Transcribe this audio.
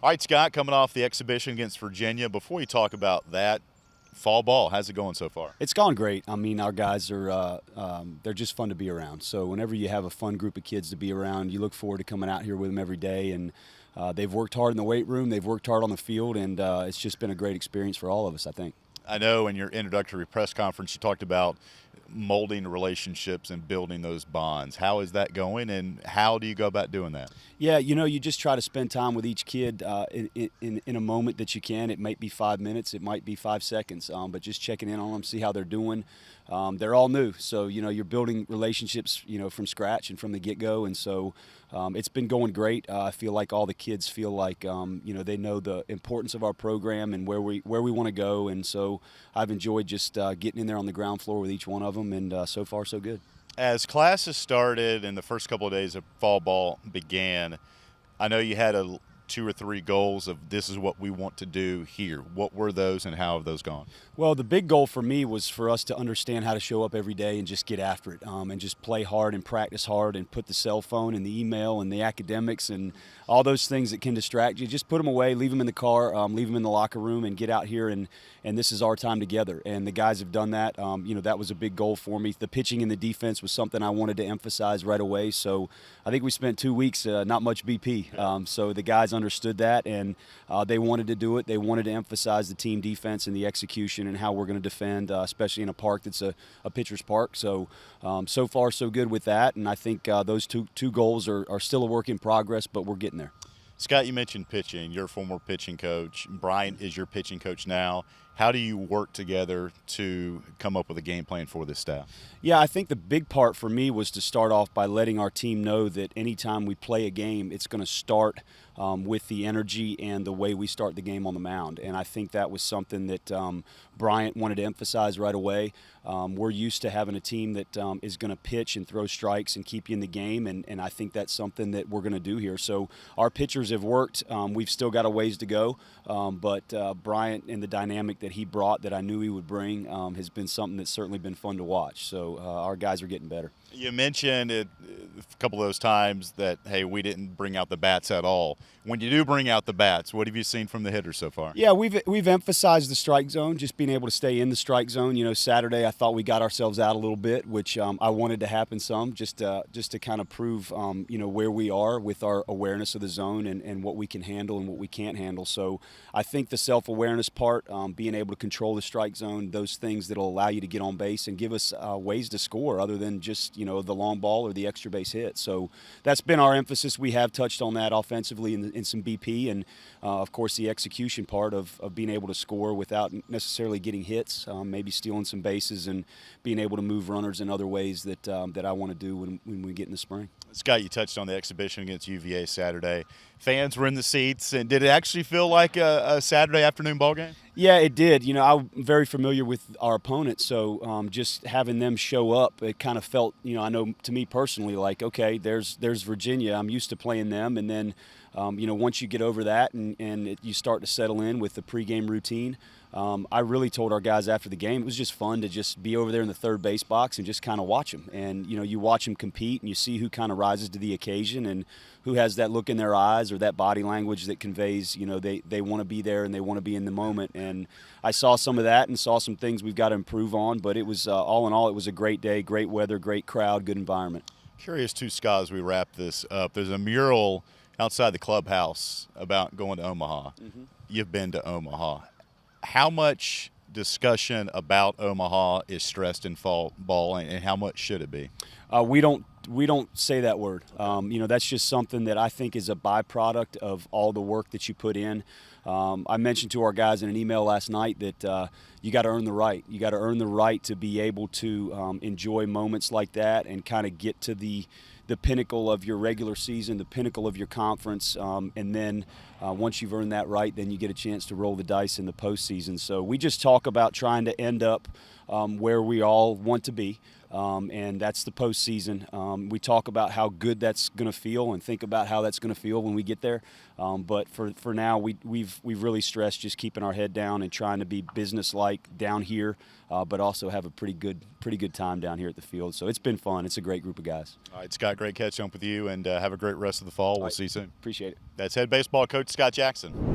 All right, Scott, coming off the exhibition against Virginia, before you talk about that, fall ball, how's it going so far? It's gone great. I mean, our guys are they're just fun to be around. So whenever you have a fun group of kids to be around, you look forward to coming out here with them every day. And they've worked hard in the weight room, they've worked hard on the field, and it's just been a great experience for all of us, I think. I know in your introductory press conference you talked about molding relationships and building those bonds. How is that going, and how do you go about doing that? Yeah, you just try to spend time with each kid in a moment that you can. It might be 5 minutes, it might be 5 seconds, but just checking in on them, see how they're doing. They're all new, so you're building relationships from scratch and from the get-go, and so it's been going great. I feel like all the kids feel like they know the importance of our program and where we want to go, and so I've enjoyed just getting in there on the ground floor with each one of them, and so far so good. As classes started and the first couple of days of fall ball began, I know you had 2 or 3 goals of this is what we want to do here. What were those, and how have those gone? Well, the big goal for me was for us to understand how to show up every day and just get after it, and just play hard and practice hard and put the cell phone and the email and the academics and all those things that can distract you, just put them away, leave them in the car, leave them in the locker room, and get out here, and this is our time together. And the guys have done that. That was a big goal for me. The pitching and the defense was something I wanted to emphasize right away. So I think we spent 2 weeks, not much BP. So the guys understood that, and they wanted to do it. They wanted to emphasize the team defense and the execution and how we're going to defend, especially in a park that's a pitcher's park. So so far so good with that, and I think those two goals are still a work in progress, but we're getting there. Scott, you mentioned pitching. You're a former pitching coach. Bryant is your pitching coach now. How do you work together to come up with a game plan for this staff? Yeah, I think the big part for me was to start off by letting our team know that anytime we play a game, it's going to start with the energy and the way we start the game on the mound. And I think that was something that Bryant wanted to emphasize right away. We're used to having a team that is going to pitch and throw strikes and keep you in the game, and I think that's something that we're going to do here. So our pitchers have worked. We've still got a ways to go, but Bryant and the dynamic that he brought, that I knew he would bring, has been something that's certainly been fun to watch. So our guys are getting better. You mentioned it a couple of those times that, hey, we didn't bring out the bats at all. When you do bring out the bats, what have you seen from the hitters so far? Yeah, we've emphasized the strike zone, just being able to stay in the strike zone. Saturday I thought we got ourselves out a little bit, which I wanted to happen some, just to kind of prove where we are with our awareness of the zone and what we can handle and what we can't handle. So I think the self-awareness part, being able to control the strike zone, those things that'll allow you to get on base and give us ways to score other than just the long ball or the extra base hit. So that's been our emphasis. We have touched on that offensively in some BP, and of course the execution part of being able to score without necessarily getting hits, maybe stealing some bases and being able to move runners in other ways that I want to do when we get in the spring. Scott, you touched on the exhibition against UVA Saturday. Fans were in the seats, and did it actually feel like a Saturday afternoon ball game? Yeah, it did. I'm very familiar with our opponent, so just having them show up, it kind of felt, I know to me personally, like, okay, there's Virginia. I'm used to playing them, and then, once you get over that and you start to settle in with the pregame routine, I really told our guys after the game it was just fun to just be over there in the third base box and just kind of watch them. And, you watch them compete and you see who kind of rises to the occasion and who has that look in their eyes or that body language that conveys, they want to be there and they want to be in the moment. And I saw some of that and saw some things we've got to improve on. But it was, all in all, it was a great day, great weather, great crowd, good environment. Curious too, Scott, as we wrap this up, there's a mural outside the clubhouse about going to Omaha. Mm-hmm. You've been to Omaha. How much discussion about Omaha is stressed in fall ball, and how much should it be? We don't say that word. That's just something that I think is a byproduct of all the work that you put in. I mentioned to our guys in an email last night that you got to earn the right. You got to earn the right to be able to enjoy moments like that and kind of get to the pinnacle of your regular season, the pinnacle of your conference, and then once you've earned that right, then you get a chance to roll the dice in the postseason. So we just talk about trying to end up where we all want to be. And that's the postseason. We talk about how good that's going to feel and think about how that's going to feel when we get there. But for now, we've really stressed just keeping our head down and trying to be businesslike down here, but also have a pretty good time down here at the field. So it's been fun. It's a great group of guys. All right, Scott, great catching up with you, and have a great rest of the fall. We'll see you soon. Appreciate it. That's head baseball coach Scott Jackson.